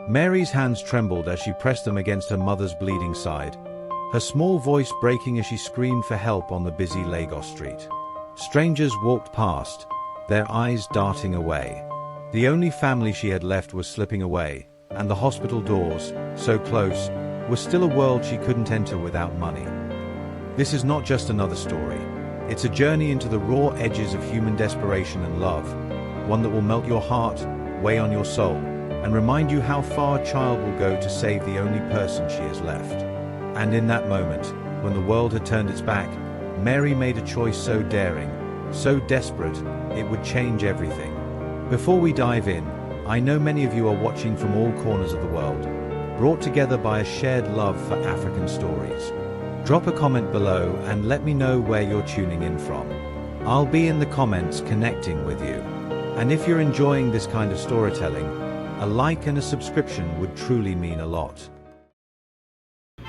Mary's hands trembled as she pressed them against her mother's bleeding side, her small voice breaking as she screamed for help on the busy Lagos street. Strangers walked past, their eyes darting away. The only family she had left was slipping away, and the hospital doors, so close, were still a world she couldn't enter without money. This is not just another story. It's a journey into the raw edges of human desperation and love, one that will melt your heart, weigh on your soul, and remind you how far a child will go to save the only person she has left. And in that moment, when the world had turned its back, Mary made a choice so daring, so desperate, it would change everything. Before we dive in, I know many of you are watching from all corners of the world, brought together by a shared love for African stories. Drop a comment below and let me know where you're tuning in from. I'll be in the comments connecting with you. And if you're enjoying this kind of storytelling, a like and a subscription would truly mean a lot.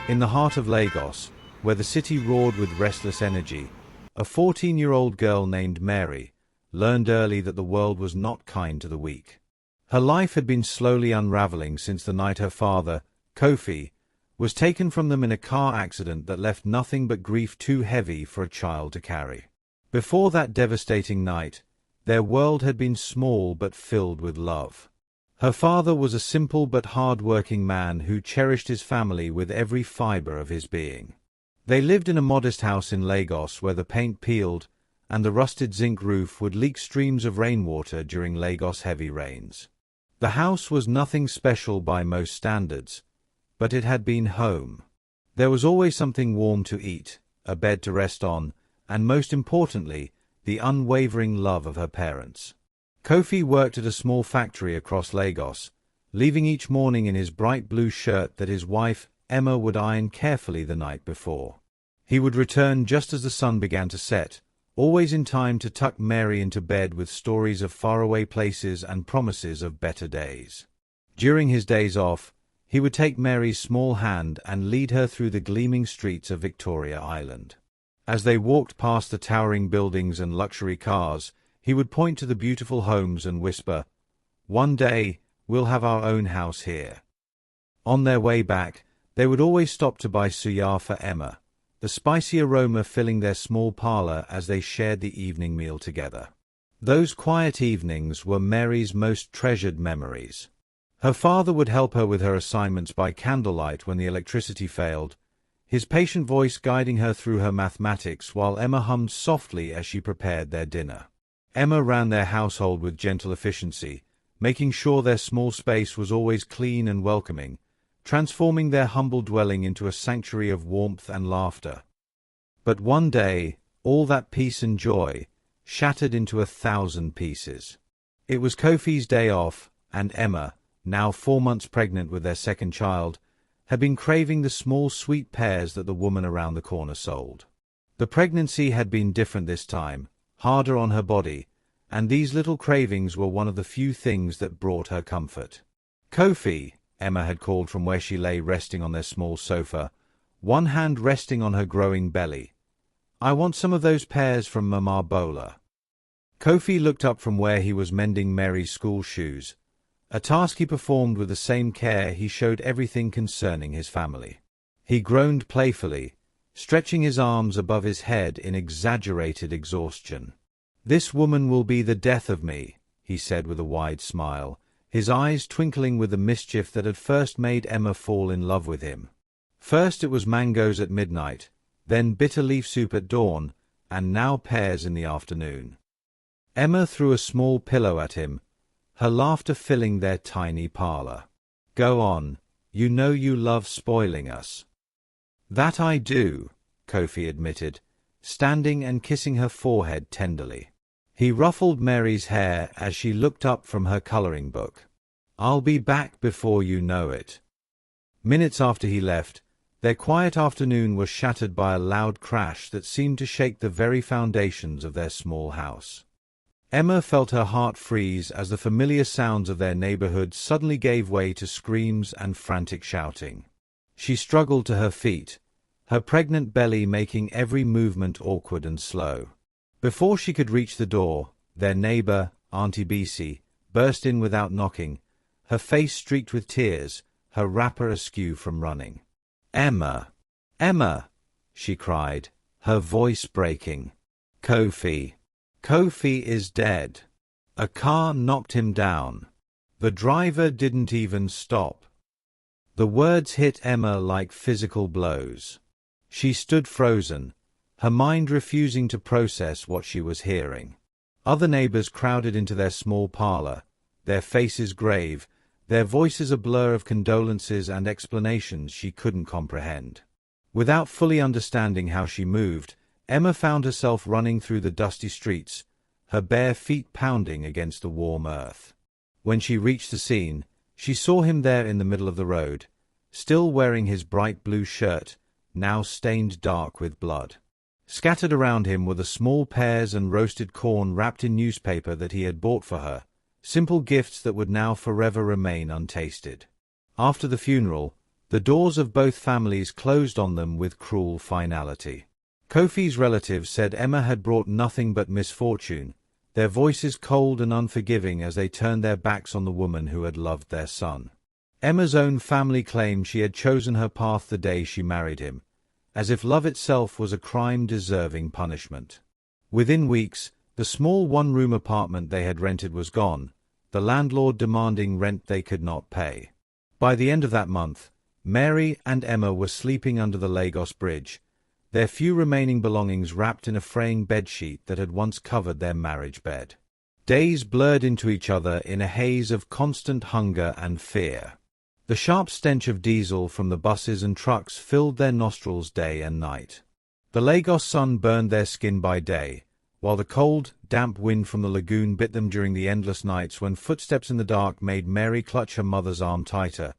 In the heart of Lagos, where the city roared with restless energy, a 14-year-old girl named Mary learned early that the world was not kind to the weak. Her life had been slowly unraveling since the night her father, Kofi, was taken from them in a car accident that left nothing but grief too heavy for a child to carry. Before that devastating night, their world had been small but filled with love. Her father was a simple but hard-working man who cherished his family with every fiber of his being. They lived in a modest house in Lagos where the paint peeled and the rusted zinc roof would leak streams of rainwater during Lagos' heavy rains. The house was nothing special by most standards, but it had been home. There was always something warm to eat, a bed to rest on, and most importantly, the unwavering love of her parents. Kofi worked at a small factory across Lagos, leaving each morning in his bright blue shirt that his wife, Emma, would iron carefully the night before. He would return just as the sun began to set, always in time to tuck Mary into bed with stories of faraway places and promises of better days. During his days off, he would take Mary's small hand and lead her through the gleaming streets of Victoria Island. As they walked past the towering buildings and luxury cars, he would point to the beautiful homes and whisper, "One day, we'll have our own house here." On their way back, they would always stop to buy suya for Emma, the spicy aroma filling their small parlor as they shared the evening meal together. Those quiet evenings were Mary's most treasured memories. Her father would help her with her assignments by candlelight when the electricity failed, his patient voice guiding her through her mathematics while Emma hummed softly as she prepared their dinner. Emma ran their household with gentle efficiency, making sure their small space was always clean and welcoming, transforming their humble dwelling into a sanctuary of warmth and laughter. But one day, all that peace and joy shattered into 1,000 pieces. It was Kofi's day off, and Emma, now 4 months pregnant with their second child, had been craving the small sweet pears that the woman around the corner sold. The pregnancy had been different this time, harder on her body, and these little cravings were one of the few things that brought her comfort. "Kofi," Emma had called from where she lay resting on their small sofa, one hand resting on her growing belly. "I want some of those pears from Mama Bola." Kofi looked up from where he was mending Mary's school shoes, a task he performed with the same care he showed everything concerning his family. He groaned playfully, stretching his arms above his head in exaggerated exhaustion. "This woman will be the death of me," he said with a wide smile, his eyes twinkling with the mischief that had first made Emma fall in love with him. First it was mangoes at midnight, then bitter leaf soup at dawn, and now pears in the afternoon. Emma threw a small pillow at him, her laughter filling their tiny parlor. "Go on, you know you love spoiling us." "That I do," Kofi admitted, standing and kissing her forehead tenderly. He ruffled Mary's hair as she looked up from her coloring book. "I'll be back before you know it." Minutes after he left, their quiet afternoon was shattered by a loud crash that seemed to shake the very foundations of their small house. Emma felt her heart freeze as the familiar sounds of their neighborhood suddenly gave way to screams and frantic shouting. She struggled to her feet, her pregnant belly making every movement awkward and slow. Before she could reach the door, their neighbor, Auntie Bisi, burst in without knocking, her face streaked with tears, her wrapper askew from running. "Emma! Emma!" she cried, her voice breaking. "Kofi! Kofi is dead. A car knocked him down. The driver didn't even stop." The words hit Emma like physical blows. She stood frozen, her mind refusing to process what she was hearing. Other neighbors crowded into their small parlor, their faces grave, their voices a blur of condolences and explanations she couldn't comprehend. Without fully understanding how she moved, Emma found herself running through the dusty streets, her bare feet pounding against the warm earth. When she reached the scene, she saw him there in the middle of the road, still wearing his bright blue shirt, now stained dark with blood. Scattered around him were the small pears and roasted corn wrapped in newspaper that he had bought for her, simple gifts that would now forever remain untasted. After the funeral, the doors of both families closed on them with cruel finality. Kofi's relatives said Emma had brought nothing but misfortune, their voices cold and unforgiving as they turned their backs on the woman who had loved their son. Emma's own family claimed she had chosen her path the day she married him, as if love itself was a crime deserving punishment. Within weeks, the small one-room apartment they had rented was gone, the landlord demanding rent they could not pay. By the end of that month, Mary and Emma were sleeping under the Lagos Bridge, their few remaining belongings wrapped in a fraying bedsheet that had once covered their marriage bed. Days blurred into each other in a haze of constant hunger and fear. The sharp stench of diesel from the buses and trucks filled their nostrils day and night. The Lagos sun burned their skin by day, while the cold, damp wind from the lagoon bit them during the endless nights when footsteps in the dark made Mary clutch her mother's arm tighter,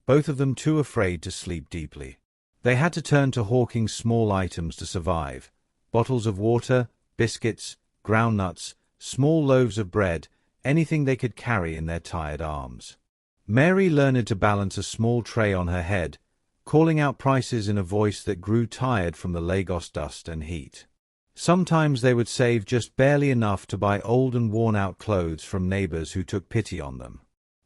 both of them too afraid to sleep deeply. They had to turn to hawking small items to survive: bottles of water, biscuits, ground nuts, small loaves of bread, anything they could carry in their tired arms. Mary learned to balance a small tray on her head, calling out prices in a voice that grew tired from the Lagos dust and heat. Sometimes they would save just barely enough to buy old and worn-out clothes from neighbors who took pity on them.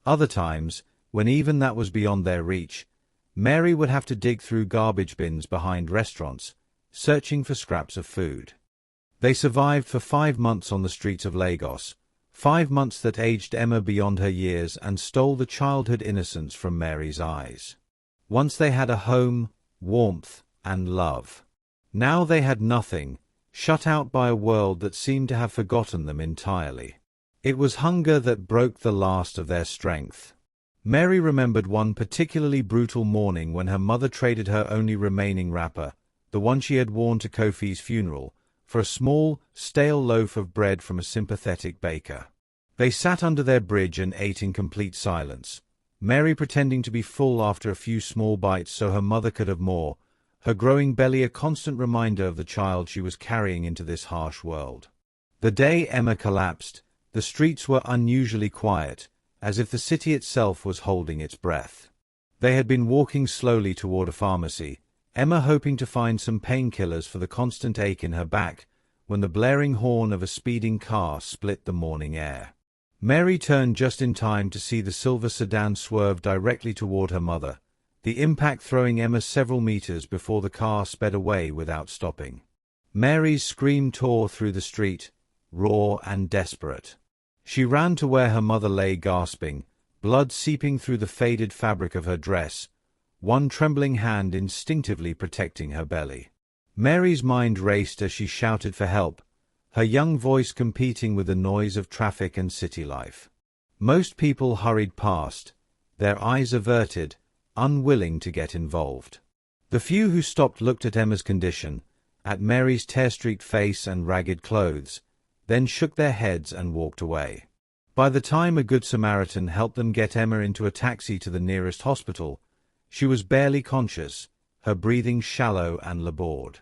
Other times, when even that was beyond their reach, Mary would have to dig through garbage bins behind restaurants, searching for scraps of food. They survived for 5 months on the streets of Lagos, 5 months that aged Emma beyond her years and stole the childhood innocence from Mary's eyes. Once they had a home, warmth, and love. Now they had nothing, shut out by a world that seemed to have forgotten them entirely. It was hunger that broke the last of their strength. Mary remembered one particularly brutal morning when her mother traded her only remaining wrapper, the one she had worn to Kofi's funeral, for a small, stale loaf of bread from a sympathetic baker. They sat under their bridge and ate in complete silence, Mary pretending to be full after a few small bites so her mother could have more, her growing belly a constant reminder of the child she was carrying into this harsh world. The day Emma collapsed, the streets were unusually quiet, as if the city itself was holding its breath. They had been walking slowly toward a pharmacy, Emma hoping to find some painkillers for the constant ache in her back, when the blaring horn of a speeding car split the morning air. Mary turned just in time to see the silver sedan swerve directly toward her mother, the impact throwing Emma several meters before the car sped away without stopping. Mary's scream tore through the street, raw and desperate. She ran to where her mother lay gasping, blood seeping through the faded fabric of her dress, one trembling hand instinctively protecting her belly. Mary's mind raced as she shouted for help, her young voice competing with the noise of traffic and city life. Most people hurried past, their eyes averted, unwilling to get involved. The few who stopped looked at Emma's condition, at Mary's tear-streaked face and ragged clothes, then shook their heads and walked away. By the time a good Samaritan helped them get Emma into a taxi to the nearest hospital, she was barely conscious, her breathing shallow and labored.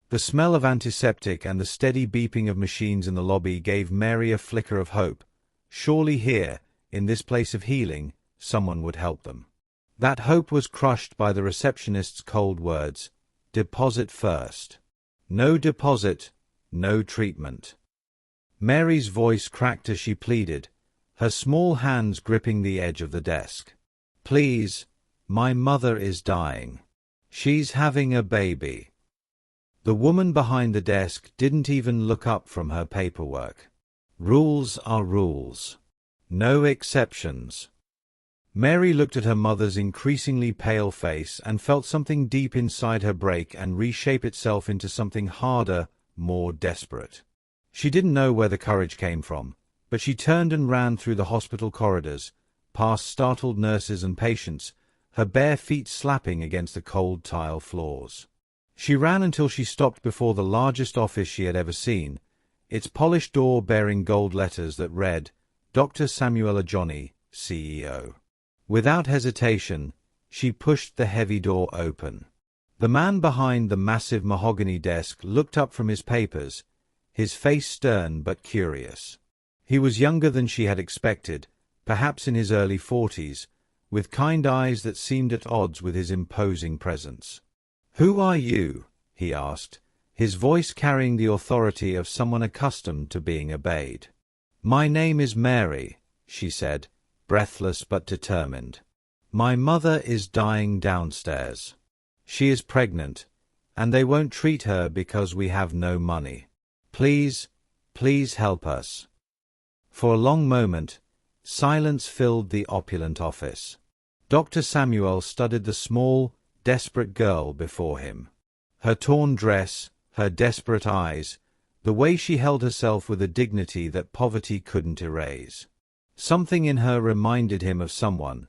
The smell of antiseptic and the steady beeping of machines in the lobby gave Mary a flicker of hope. Surely here, in this place of healing, someone would help them. That hope was crushed by the receptionist's cold words, "Deposit first." No deposit, no treatment. Mary's voice cracked as she pleaded, her small hands gripping the edge of the desk. "Please, my mother is dying. She's having a baby." The woman behind the desk didn't even look up from her paperwork. Rules are rules. No exceptions. Mary looked at her mother's increasingly pale face and felt something deep inside her break and reshape itself into something harder, more desperate. She didn't know where the courage came from, but she turned and ran through the hospital corridors, past startled nurses and patients, her bare feet slapping against the cold tile floors. She ran until she stopped before the largest office she had ever seen, its polished door bearing gold letters that read, "Dr. Samuel Ajani, CEO." Without hesitation, she pushed the heavy door open. The man behind the massive mahogany desk looked up from his papers, his face stern but curious. He was younger than she had expected, perhaps in his early 40s, with kind eyes that seemed at odds with his imposing presence. "Who are you?" he asked, his voice carrying the authority of someone accustomed to being obeyed. "My name is Mary," she said, breathless but determined. "My mother is dying downstairs. She is pregnant, and they won't treat her because we have no money. Please, please help us." For a long moment, silence filled the opulent office. Dr. Samuel studied the small, desperate girl before him. Her torn dress, her desperate eyes, the way she held herself with a dignity that poverty couldn't erase. Something in her reminded him of someone,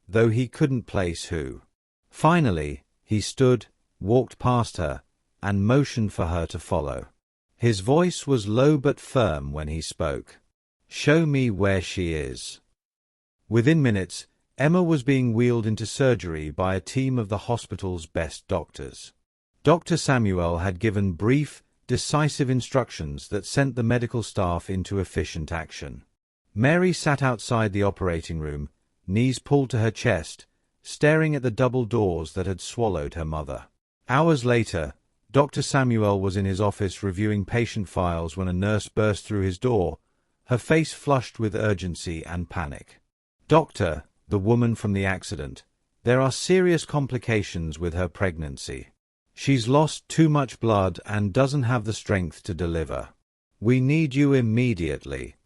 though he couldn't place who. Finally, he stood, walked past her, and motioned for her to follow. His voice was low but firm when he spoke. "Show me where she is." Within minutes, Emma was being wheeled into surgery by a team of the hospital's best doctors. Dr. Samuel had given brief, decisive instructions that sent the medical staff into efficient action. Mary sat outside the operating room, knees pulled to her chest, staring at the double doors that had swallowed her mother. Hours later, Dr. Samuel was in his office reviewing patient files when a nurse burst through his door, her face flushed with urgency and panic. "Doctor," the woman from the accident, "there are serious complications with her pregnancy. She's lost too much blood and doesn't have the strength to deliver. We need you immediately."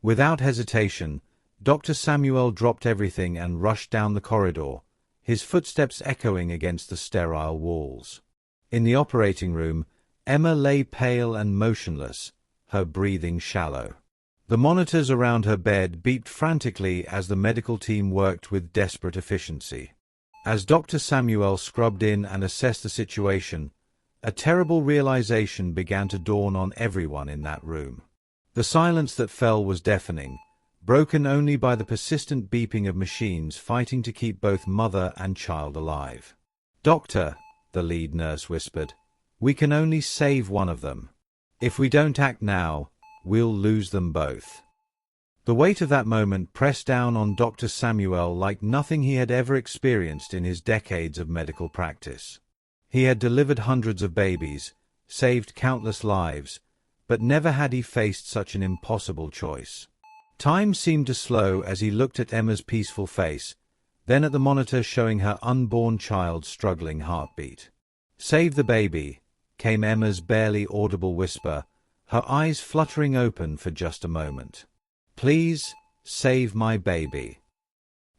Without hesitation, Dr. Samuel dropped everything and rushed down the corridor, his footsteps echoing against the sterile walls. In the operating room, Emma lay pale and motionless, her breathing shallow. The monitors around her bed beeped frantically as the medical team worked with desperate efficiency. As Dr. Samuel scrubbed in and assessed the situation, a terrible realization began to dawn on everyone in that room. The silence that fell was deafening, broken only by the persistent beeping of machines fighting to keep both mother and child alive. "Doctor," the lead nurse whispered, "we can only save one of them. If we don't act now, we'll lose them both." The weight of that moment pressed down on Dr. Samuel like nothing he had ever experienced in his decades of medical practice. He had delivered hundreds of babies, saved countless lives, but never had he faced such an impossible choice. Time seemed to slow as he looked at Emma's peaceful face, then at the monitor showing her unborn child's struggling heartbeat. "Save the baby," came Emma's barely audible whisper, her eyes fluttering open for just a moment. "Please, save my baby."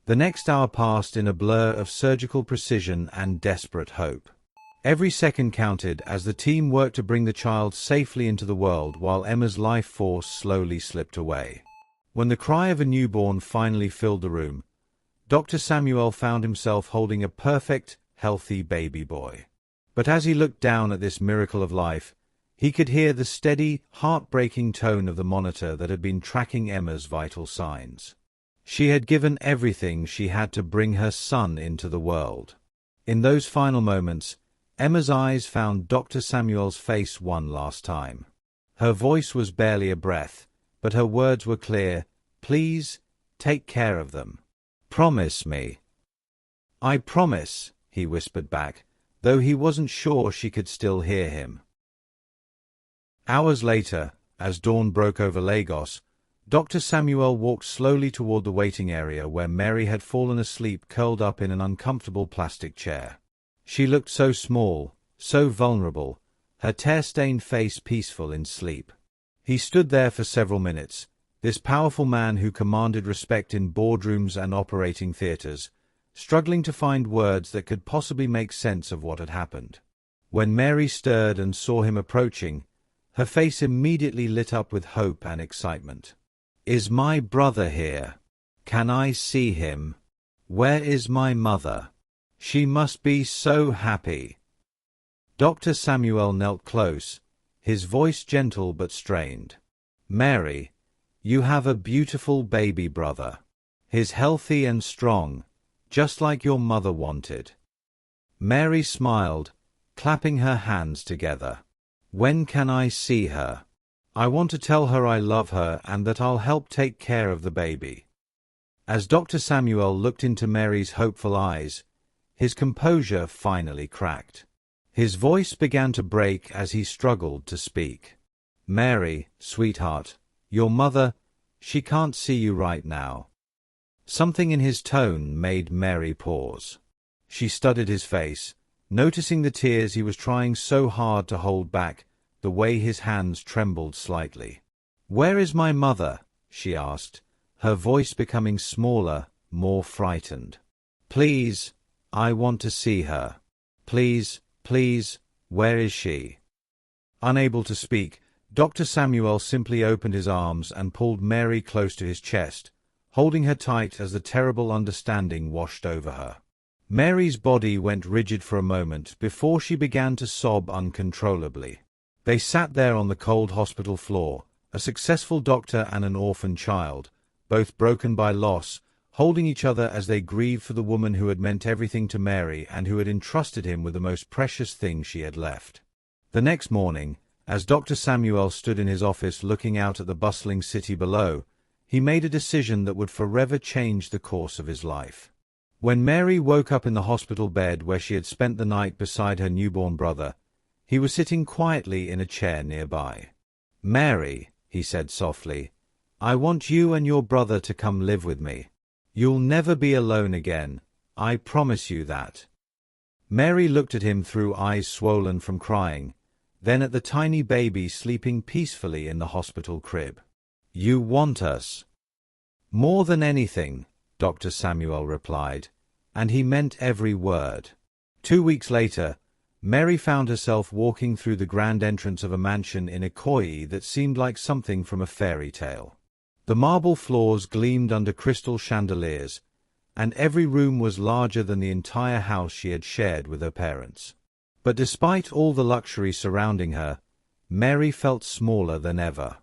The next hour passed in a blur of surgical precision and desperate hope. Every second counted as the team worked to bring the child safely into the world while Emma's life force slowly slipped away. When the cry of a newborn finally filled the room, Dr. Samuel found himself holding a perfect, healthy baby boy. But as he looked down at this miracle of life, he could hear the steady, heartbreaking tone of the monitor that had been tracking Emma's vital signs. She had given everything she had to bring her son into the world. In those final moments, Emma's eyes found Dr. Samuel's face one last time. Her voice was barely a breath, but her words were clear. "Please, take care of them. Promise me." "I promise," he whispered back, though he wasn't sure she could still hear him. Hours later, as dawn broke over Lagos, Dr. Samuel walked slowly toward the waiting area where Mary had fallen asleep curled up in an uncomfortable plastic chair. She looked so small, so vulnerable, her tear-stained face peaceful in sleep. He stood there for several minutes, this powerful man who commanded respect in boardrooms and operating theaters, struggling to find words that could possibly make sense of what had happened. When Mary stirred and saw him approaching, her face immediately lit up with hope and excitement. "Is my brother here? Can I see him? Where is my mother? She must be so happy." Dr. Samuel knelt close, his voice gentle but strained. "Mary, you have a beautiful baby brother. He's healthy and strong, just like your mother wanted." Mary smiled, clapping her hands together. "When can I see her? I want to tell her I love her and that I'll help take care of the baby." As Dr. Samuel looked into Mary's hopeful eyes, his composure finally cracked. His voice began to break as he struggled to speak. "Mary, sweetheart, your mother, she can't see you right now." Something in his tone made Mary pause. She studied his face, noticing the tears he was trying so hard to hold back, the way his hands trembled slightly. "Where is my mother?" she asked, her voice becoming smaller, more frightened. "Please, I want to see her. Please, please, where is she?" Unable to speak, Dr. Samuel simply opened his arms and pulled Mary close to his chest, holding her tight as the terrible understanding washed over her. Mary's body went rigid for a moment before she began to sob uncontrollably. They sat there on the cold hospital floor, a successful doctor and an orphan child, both broken by loss, holding each other as they grieved for the woman who had meant everything to Mary and who had entrusted him with the most precious thing she had left. The next morning, as Dr. Samuel stood in his office looking out at the bustling city below, he made a decision that would forever change the course of his life. When Mary woke up in the hospital bed where she had spent the night beside her newborn brother, he was sitting quietly in a chair nearby. "Mary," he said softly, "I want you and your brother to come live with me. You'll never be alone again. I promise you that." Mary looked at him through eyes swollen from crying, then at the tiny baby sleeping peacefully in the hospital crib. "You want us." "More than anything," Dr. Samuel replied, and he meant every word. 2 weeks later, Mary found herself walking through the grand entrance of a mansion in Ikoyi that seemed like something from a fairy tale. The marble floors gleamed under crystal chandeliers, and every room was larger than the entire house she had shared with her parents. But despite all the luxury surrounding her, Mary felt smaller than ever.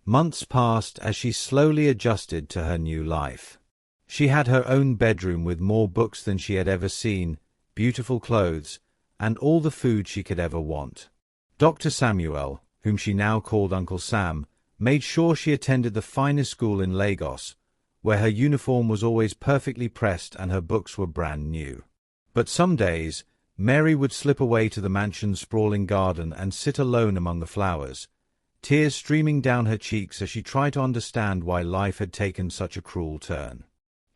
Months passed as she slowly adjusted to her new life. She had her own bedroom with more books than she had ever seen, beautiful clothes, and all the food she could ever want. Dr. Samuel, whom she now called Uncle Sam, made sure she attended the finest school in Lagos, where her uniform was always perfectly pressed and her books were brand new. But some days, Mary would slip away to the mansion's sprawling garden and sit alone among the flowers, tears streaming down her cheeks as she tried to understand why life had taken such a cruel turn.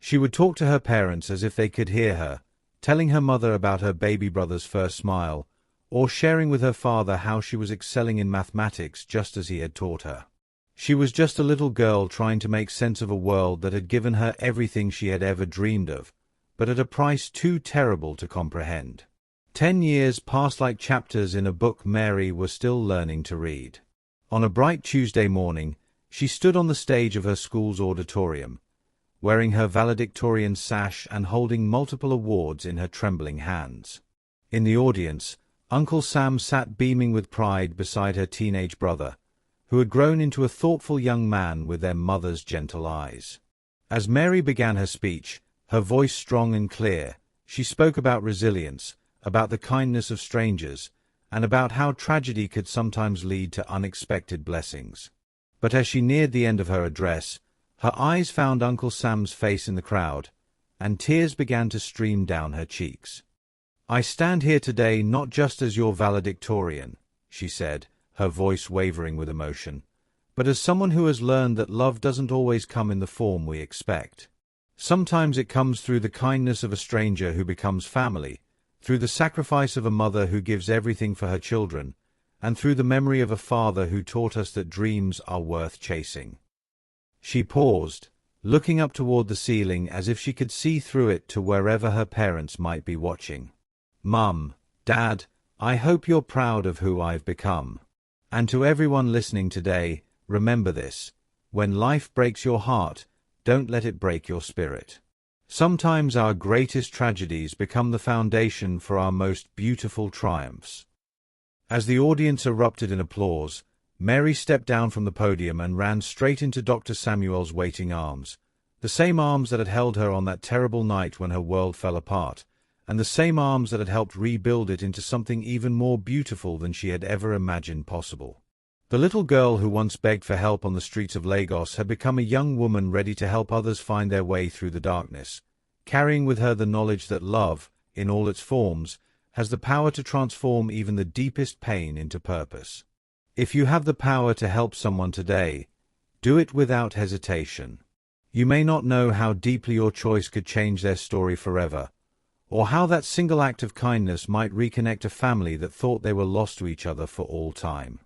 She would talk to her parents as if they could hear her, telling her mother about her baby brother's first smile, or sharing with her father how she was excelling in mathematics just as he had taught her. She was just a little girl trying to make sense of a world that had given her everything she had ever dreamed of, but at a price too terrible to comprehend. 10 years passed like chapters in a book Mary was still learning to read. On a bright Tuesday morning, she stood on the stage of her school's auditorium, wearing her valedictorian sash and holding multiple awards in her trembling hands. In the audience, Uncle Sam sat beaming with pride beside her teenage brother, who had grown into a thoughtful young man with their mother's gentle eyes. As Mary began her speech, her voice strong and clear, she spoke about resilience, about the kindness of strangers, and about how tragedy could sometimes lead to unexpected blessings. But as she neared the end of her address, her eyes found Uncle Sam's face in the crowd, and tears began to stream down her cheeks. "I stand here today not just as your valedictorian," she said, her voice wavering with emotion, but as someone who has learned that love doesn't always come in the form we expect. Sometimes it comes through the kindness of a stranger who becomes family, through the sacrifice of a mother who gives everything for her children, and through the memory of a father who taught us that dreams are worth chasing. She paused, looking up toward the ceiling as if she could see through it to wherever her parents might be watching. Mum, Dad, I hope you're proud of who I've become. And to everyone listening today, remember this: when life breaks your heart, don't let it break your spirit. Sometimes our greatest tragedies become the foundation for our most beautiful triumphs. As the audience erupted in applause, Mary stepped down from the podium and ran straight into Dr. Samuel's waiting arms, the same arms that had held her on that terrible night when her world fell apart, and the same arms that had helped rebuild it into something even more beautiful than she had ever imagined possible. The little girl who once begged for help on the streets of Lagos had become a young woman ready to help others find their way through the darkness, carrying with her the knowledge that love, in all its forms, has the power to transform even the deepest pain into purpose. If you have the power to help someone today, do it without hesitation. You may not know how deeply your choice could change their story forever, or how that single act of kindness might reconnect a family that thought they were lost to each other for all time.